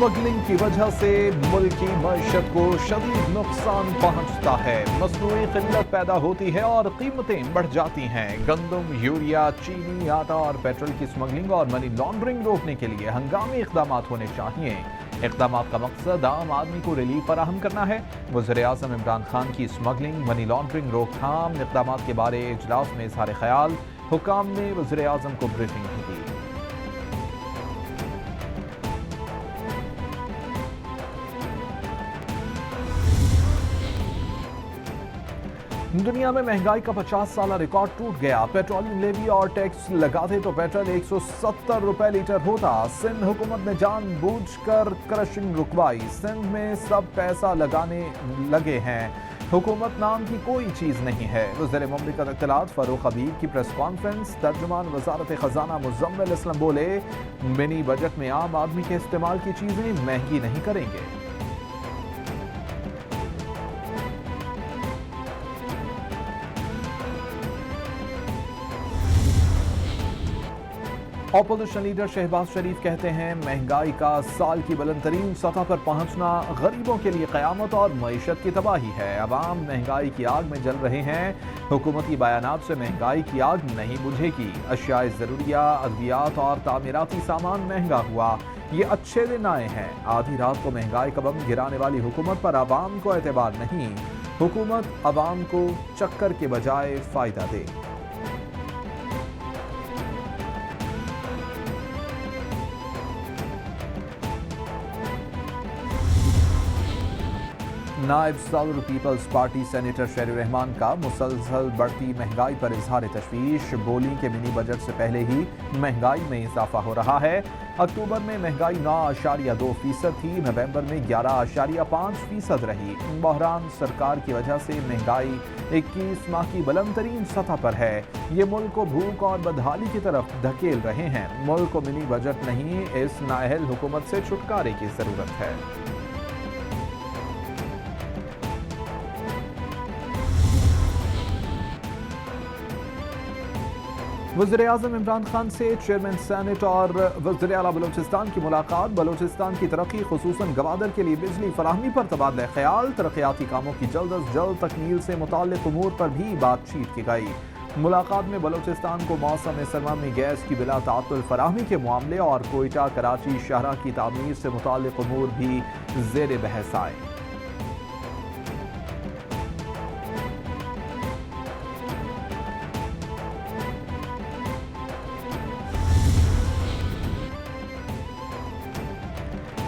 Smuggling की वजह से मुल्क की मईशत को शदीद नुकसान पहुंचता है। मसनूई किल्लत पैदा होती है और कीमतें बढ़ जाती हैं। गंदम, यूरिया, चीनी, आटा और पेट्रोल की स्मगलिंग और मनी लॉन्ड्रिंग रोकने के लिए हंगामी इक़दाम होने चाहिए। इक़दाम का मकसद आम आदमी को रिलीफ फराहम करना है। वज़ीर-ए-आज़म इमरान खान की स्मगलिंग, मनी लॉन्ड्रिंग रोकथाम इक़दाम के बारे इजलास में इज़हार ख्याल। हुकाम ने वज़ीर-ए-आज़म को ब्रीफिंग भी दी। दुनिया में महंगाई का 50 साला रिकॉर्ड टूट गया। पेट्रोलियम लेवी और टैक्स लगाते तो पेट्रोल 170 रुपए लीटर होता। सिंध हुकूमत ने जानबूझकर क्रशिंग रुकवाई। सिंध में सब पैसा लगाने लगे हैं, हुकूमत नाम की कोई चीज नहीं है। वज़ीर मुमलिकत इत्तलात फारूक हबीब की प्रेस कॉन्फ्रेंस। तर्जुमान वज़ारत खजाना मुज़म्मिल असलम बोले, मिनी बजट में आम आदमी के इस्तेमाल की चीजें महंगी नहीं करेंगे। ऑपोजिशन लीडर शहबाज शरीफ कहते हैं, महंगाई का साल की बुलंद तरीन सतह पर पहुंचना गरीबों के लिए क़यामत और मईशत की तबाही है। अवाम महंगाई की आग में जल रहे हैं। हुकूमती बयानात से महंगाई की आग नहीं बुझेगी। अशियाए ज़रूरिया, अद्वियात और तामीराती सामान महंगा हुआ। ये अच्छे दिन आए हैं। आधी रात को महंगाई का बम गिराने वाली हुकूमत पर अवाम को एतबार नहीं। हुकूमत अवाम को चक्कर के बजाय फ़ायदा दे। नायब सदर पीपल्स पार्टी सेनेटर शेर रहमान का मुसलसल बढ़ती महंगाई पर इजहार तशवीश। बोली के मिनी बजट से पहले ही महंगाई में इजाफा हो रहा है। अक्टूबर में महंगाई 9.2% थी, नवंबर में 11.5% रही। बहरान सरकार की वजह से महंगाई 21 माह की बुलंद तरीन सतह पर है। ये मुल्क को भूख और बदहाली की तरफ धकेल रहे हैं। मुल्क को मिनी बजट नहीं, इस नाअहल हुकूमत से छुटकारे की जरूरत है। वज़ीर-ए-आज़म इमरान खान से चेयरमैन सेनेट और वज़ीर आला बलूचिस्तान की मुलाकात। बलूचिस्तान की तरक्की खुसूसन गवादर के लिए बिजली फराहमी पर तबादला ख्याल। तरक्याती कामों की जल्द अज जल्द तकमील से मुताल्लिक़ उमूर पर भी बातचीत की गई। मुलाकात में बलूचिस्तान को मौसम सरमा में गैस की बिला ताअत्तुल फराहमी के मामले और कोयटा कराची शाहरा की तामीर से मुताल्लिक़ उमूर भी ज़ेर बहस आए।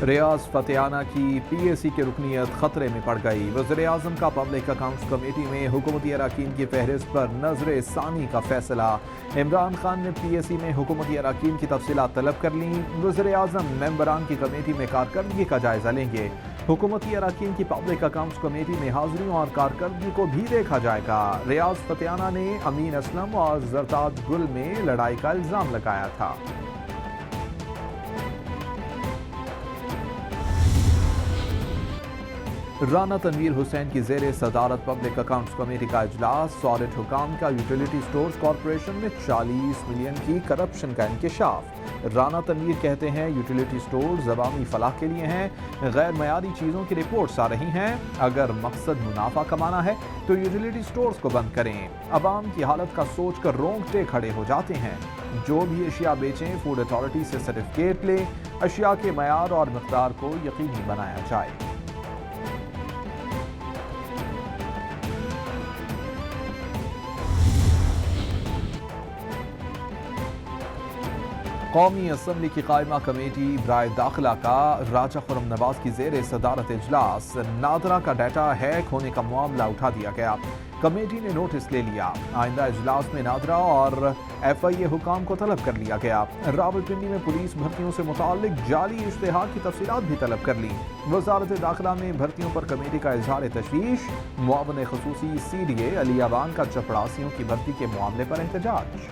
रियाज फतेहाना की PAC की रुकनीत खतरे में पड़ गई। वज़ीर-ए-आज़म का पब्लिक अकाउंट्स कमेटी में हुकूमती अरकान की फहरिस्त पर नजर सानी का फैसला। इमरान खान ने PAC में हुकूमती अरकान की तफसीलात तलब कर ली। वज़ीर-ए-आज़म मेंबरान की कमेटी में कारकर्दगी का जायजा लेंगे। हुकूमती अरकान की पब्लिक अकाउंट्स कमेटी में हाजिरी और कारकर्दगी को भी देखा जाएगा। रियाज फतेहाना ने अमीन असलम और जरदाद गुल में लड़ाई का इल्जाम लगाया था। राना तनवीर हुसैन की ज़ेर सदारत पब्लिक अकाउंट्स कमेटी का इजलास। ऑडिट हुकाम का यूटिलिटी स्टोर्स कॉरपोरेशन में 40 मिलियन की करप्शन का इंकशाफ। राना तनवीर कहते हैं, यूटिलिटी स्टोर्स अवामी फलाह के लिए हैं। गैर मयारी चीज़ों की रिपोर्ट्स आ रही हैं। अगर मकसद मुनाफा कमाना है तो यूटिलिटी स्टोर्स को बंद करें। अवाम की हालत का सोच कर रोंगटे खड़े हो जाते हैं। जो भी अशिया बेचें, फूड अथॉरिटी से सर्टिफिकेट लें। अशिया के मयार और मकदार को यकीनी बनाया जाए। कौमी असम्बली की कायमा कमेटी बराए दाखिला का राजा खुर्रम नवाज की ज़ेर सदारत इजलास। नादरा का डाटा हैक होने का मामला उठा दिया गया। कमेटी ने नोटिस ले लिया। आइंदा इजलास में नादरा और FIA हुकाम को तलब कर लिया गया। रावलपिंडी में पुलिस भर्तियों से मुताल्लिक जाली इश्तिहार की तफसीलात भी तलब कर ली। वज़ारत दाखिला में भर्तियों पर कमेटी का इजहार तशवीश। मुआवन ख़ुसूसी CDA अली अवान का चपड़ासियों की भर्ती के मामले पर एहतजाज।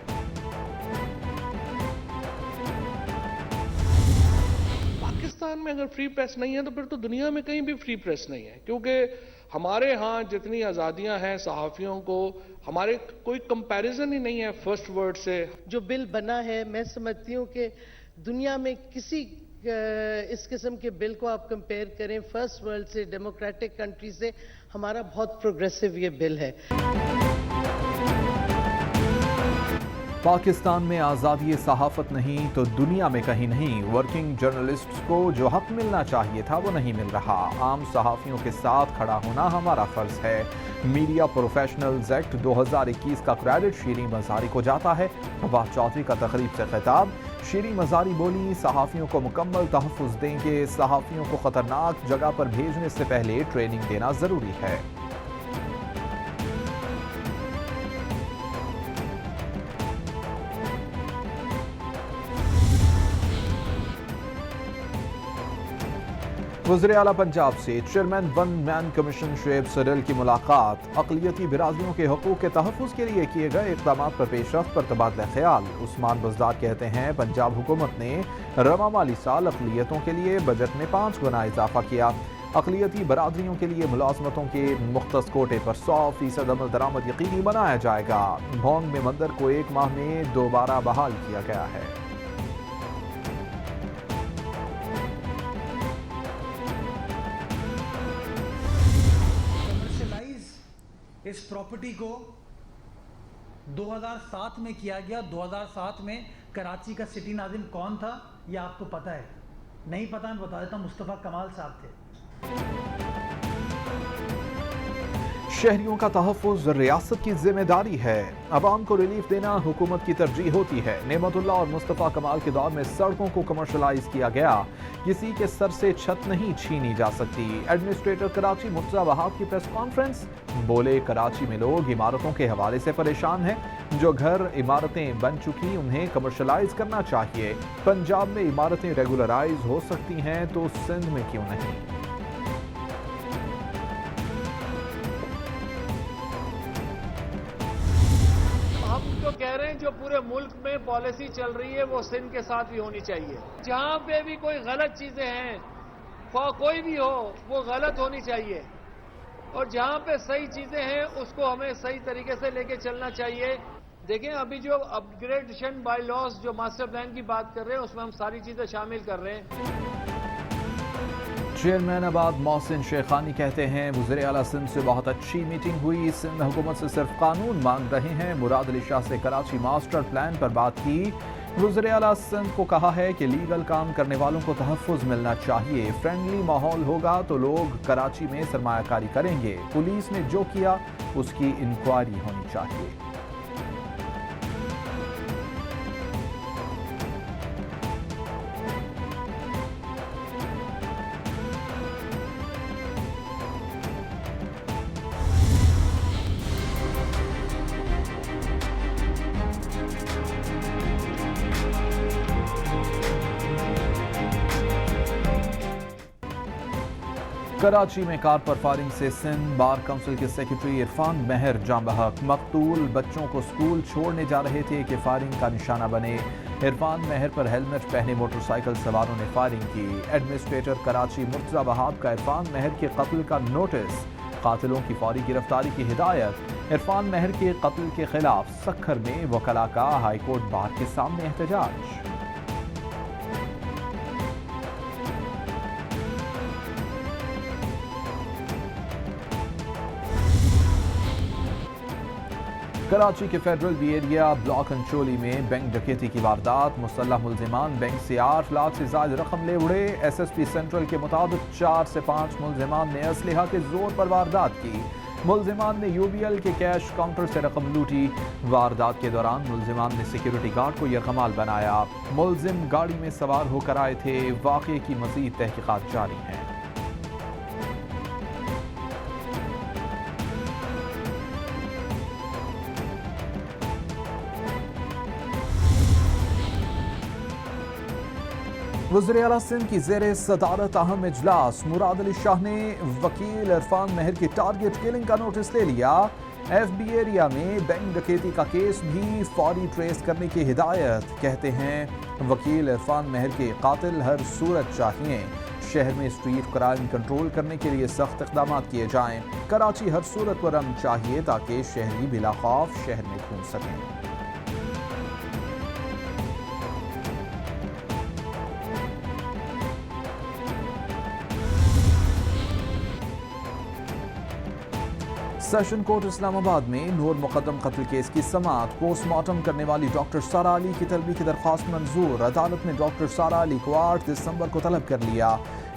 पाकिस्तान में अगर फ्री प्रेस नहीं है तो फिर तो दुनिया में कहीं भी फ्री प्रेस नहीं है, क्योंकि हमारे यहाँ जितनी आज़ादियाँ हैं सहाफ़ियों को, हमारे कोई कंपैरिजन ही नहीं है फर्स्ट वर्ड से। जो बिल बना है, मैं समझती हूँ कि दुनिया में किसी اس قسم کے بل کو آپ کمپیئر کریں فرسٹ ورلڈ سے، ڈیموکریٹک کنٹری سے، ہمارا بہت پروگریسو یہ بل ہے۔ پاکستان میں آزادی صحافت نہیں تو دنیا میں کہیں نہیں۔ ورکنگ جرنلسٹس کو جو حق ملنا چاہیے تھا وہ نہیں مل رہا۔ عام صحافیوں کے ساتھ کھڑا ہونا ہمارا فرض ہے۔ میڈیا پروفیشنلز ایکٹ 2021 کا کریڈٹ شیریں مزاری کو جاتا ہے۔ فواد چودھری کا تقریب سے خطاب۔ شیریں مزاری بولی، صحافیوں کو مکمل تحفظ دیں گے۔ صحافیوں کو خطرناک جگہ پر بھیجنے سے پہلے ٹریننگ دینا ضروری ہے۔ وزیر اعلیٰ پنجاب سے چیئرمین ون مین کمیشن شعیب صدر کی ملاقات۔ اقلیتی برادریوں کے حقوق کے تحفظ کے لیے کیے گئے اقدامات پر پیش رفت پر تبادلہ خیال۔ عثمان بزدار کہتے ہیں پنجاب حکومت نے رواں مالی سال اقلیتوں کے لیے بجٹ میں 5 گنا اضافہ کیا۔ اقلیتی برادریوں کے لیے ملازمتوں کے مختص کوٹے پر 100% عمل درآمد یقینی بنایا جائے گا۔ بھونگ میں مندر کو 1 ماہ میں دوبارہ بحال کیا گیا ہے۔ اس پراپرٹی کو 2007 میں کیا گیا۔ 2007 میں کراچی کا سٹی ناظم کون تھا یہ آپ کو پتہ ہے؟ نہیں پتہ میں بتا دیتا ہوں، مصطفیٰ کمال صاحب تھے۔ شہریوں کا تحفظ ریاست کی ذمہ داری ہے۔ عوام کو ریلیف دینا حکومت کی ترجیح ہوتی ہے۔ نعمت اللہ اور مصطفیٰ کمال کے دور میں سڑکوں کو کمرشلائز کیا گیا۔ کسی کے سر سے چھت نہیں چھینی جا سکتی۔ ایڈمنسٹریٹر کراچی مرتضی وہاب کی پریس کانفرنس، بولے کراچی میں لوگ عمارتوں کے حوالے سے پریشان ہیں۔ جو گھر عمارتیں بن چکی انہیں کمرشلائز کرنا چاہیے۔ پنجاب میں عمارتیں ریگولرائز ہو سکتی ہیں تو سندھ میں کیوں نہیں؟ ہم جو کہہ رہے ہیں جو پورے ملک میں پالیسی چل رہی ہے وہ سندھ کے ساتھ بھی ہونی چاہیے۔ جہاں پہ بھی کوئی غلط چیزیں ہیں، کوئی بھی ہو، وہ غلط ہونی چاہیے، اور جہاں پہ صحیح چیزیں ہیں اس کو ہمیں صحیح طریقے سے لے کے چلنا چاہیے۔ دیکھیں ابھی جو اپ گریڈیشن بائی لاس جو ماسٹر پلان کی بات کر رہے ہیں اس میں ہم ساری چیزیں شامل کر رہے ہیں۔ چیئرمین آباد محسن شیخانی کہتے ہیں وزیر اعلیٰ سندھ سے بہت اچھی میٹنگ ہوئی۔ سندھ حکومت سے صرف قانون مانگ رہے ہیں۔ مراد علی شاہ سے کراچی ماسٹر پلان پر بات کی۔ وزیر اعلیٰ سندھ کو کہا ہے کہ لیگل کام کرنے والوں کو تحفظ ملنا چاہیے۔ فرینڈلی ماحول ہوگا تو لوگ کراچی میں سرمایہ کاری کریں گے۔ پولیس نے جو کیا اس کی انکوائری ہونی چاہیے۔ کراچی میں کار پر فائرنگ سے سندھ بار کونسل کے سیکرٹری عرفان مہر جاں بحق۔ مقتول بچوں کو سکول چھوڑنے جا رہے تھے کہ فائرنگ کا نشانہ بنے۔ عرفان مہر پر ہیلمٹ پہنے موٹر سائیکل سواروں نے فائرنگ کی۔ ایڈمنسٹریٹر کراچی مرتضی وہاب کا عرفان مہر کے قتل کا نوٹس، قاتلوں کی فوری گرفتاری کی ہدایت۔ عرفان مہر کے قتل کے خلاف سکھر میں وکلاء کا ہائی کورٹ بار کے سامنے احتجاج۔ کراچی کے فیڈرل بی ایریا بلاک انچولی میں بینک ڈکیتی کی واردات۔ مسلح ملزمان بینک سے 8 لاکھ سے زائد رقم لے اڑے۔ ایس ایس پی سینٹرل کے مطابق 4 سے 5 ملزمان نے اسلحہ کے زور پر واردات کی۔ ملزمان نے یو بی ایل کے کیش کاؤنٹر سے رقم لوٹی۔ واردات کے دوران ملزمان نے سیکیورٹی گارڈ کو یرغمال بنایا۔ ملزم گاڑی میں سوار ہو کر آئے تھے۔ واقعے کی مزید تحقیقات جاری ہیں۔ وزیر اعلیٰ سندھ کی زیر صدارت اہم اجلاس۔ مراد علی شاہ نے وکیل عرفان مہر کی ٹارگٹ کلنگ کا نوٹس لے لیا۔ ایف بی ایریا میں بینک ڈکیتی کا کیس بھی فوری ٹریس کرنے کی ہدایت۔ کہتے ہیں وکیل عرفان مہر کے قاتل ہر صورت چاہیے۔ شہر میں اسٹریٹ کرائم کنٹرول کرنے کے لیے سخت اقدامات کیے جائیں۔ کراچی ہر صورت پر امن چاہیے تاکہ شہری بلا خوف شہر میں گھوم سکیں۔ सेशन कोर्ट इस्लामाबाद में नूर मुकद्दम कत्ल केस की समाअत। पोस्टमार्टम करने वाली डॉक्टर सारा अली की तलबी की दरख्वास्त मंजूर। अदालत ने डॉक्टर सारा अली को 8 दिसंबर को तलब कर लिया।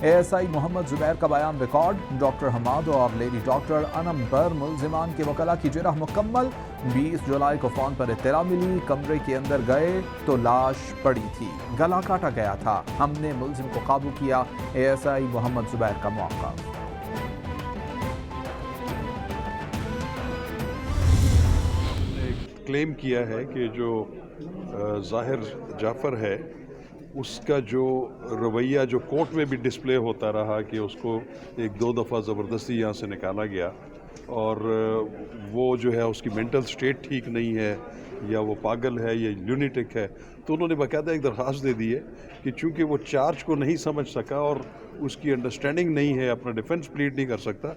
ASI मोहम्मद जुबैर का बयान रिकॉर्ड। डॉक्टर हमाद और लेडी डॉक्टर अनम पर मुल्जिमान के वकला की जिरह मुकम्मल। 20 जुलाई को फोन पर इत्तला मिली, कमरे के अंदर गए तो लाश पड़ी थी, गला काटा गया था, हमने मुल्जिम को काबू किया। ASI मोहम्मद जुबैर का मौक़िफ़। क्लेम किया है कि जो ज़ाहिर जाफ़र है उसका जो रवैया जो कोर्ट में भी डिस्प्ले होता रहा कि उसको 1-2 दफ़ा ज़बरदस्ती यहाँ से निकाला गया और वो जो है उसकी मेंटल स्टेट ठीक नहीं है या वो पागल है या ल्यूनेटिक है, तो उन्होंने बाकायदा एक दरख्वास्त दे दी है कि चूँकि वो चार्ज को नहीं समझ सका और उसकी अंडरस्टैंडिंग नहीं है, अपना डिफेंस प्लीड नहीं कर सकता,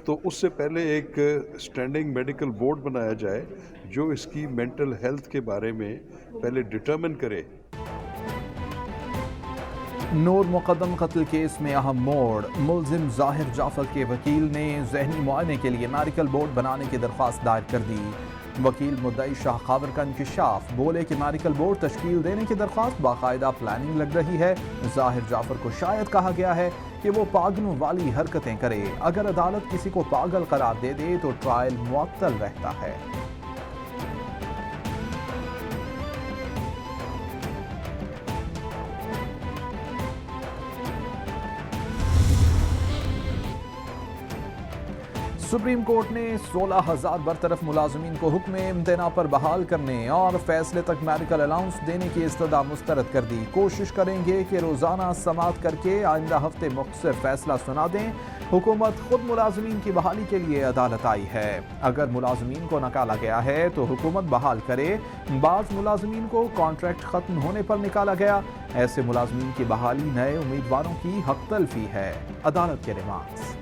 तो उससे पहले एक स्टैंडिंग मेडिकल बोर्ड बनाया जाए जो इसकी मेंटल हेल्थ के बारे में पहले डिटरमिन करे। नूर मुकद्दम कत्ल केस में अहम मोड़। मुल्जिम ज़ाहिर जाफ़र के वकील ने ज़हनी मुआयने के लिए मेडिकल बोर्ड बनाने की दरख्वास्त दायर कर दी। वकील मुद्दई शाह खावर का इंकिशाफ, बोले कि मेडिकल बोर्ड तश्कील देने की दरख्वास्त बाकायदा प्लानिंग लग रही है। ज़ाहिर जाफ़र को शायद कहा गया है कि वो पागलों वाली हरकतें करे। अगर अदालत किसी को पागल करार दे दे तो ट्रायल मुअत्तल रहता है। सुप्रीम कोर्ट ने 16,000 बरतरफ मुलाजमीन को हुक्म इम्तना पर बहाल करने और फैसले तक मेडिकल अलाउंस देने की इस्तदा मुस्तरद कर दी। कोशिश करेंगे कि रोजाना समाअत करके आइंदा हफ्ते मुख्तसर फैसला सुना दें। हुकूमत खुद मुलाजमीन की बहाली के लिए अदालत आई है। अगर मुलाजमीन को नकाला गया है तो हुकूमत बहाल करे। बाज़ मुलाजमीन को कॉन्ट्रैक्ट खत्म होने पर निकाला गया। ऐसे मुलाजमीन की बहाली नए उम्मीदवारों की हक तलफी है। अदालत के रिमार्क्स।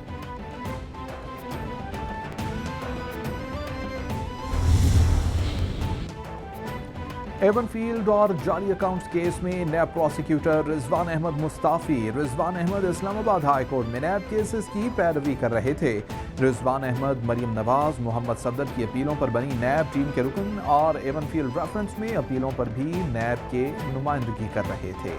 एवनफील्ड और जाली अकाउंट्स केस में NAB prosecutor Rizwan Ahmed Mustafi. Rizwan Ahmed Islamabad high court में नैब केसेस की पैरवी कर रहे थे। रिजवान अहमद मरियम नवाज, मोहम्मद सफदर की अपीलों पर बनी नैब टीम के रुकन और एवनफील्ड रेफरेंस में अपीलों पर भी नैब के नुमाइंदगी कर रहे थे।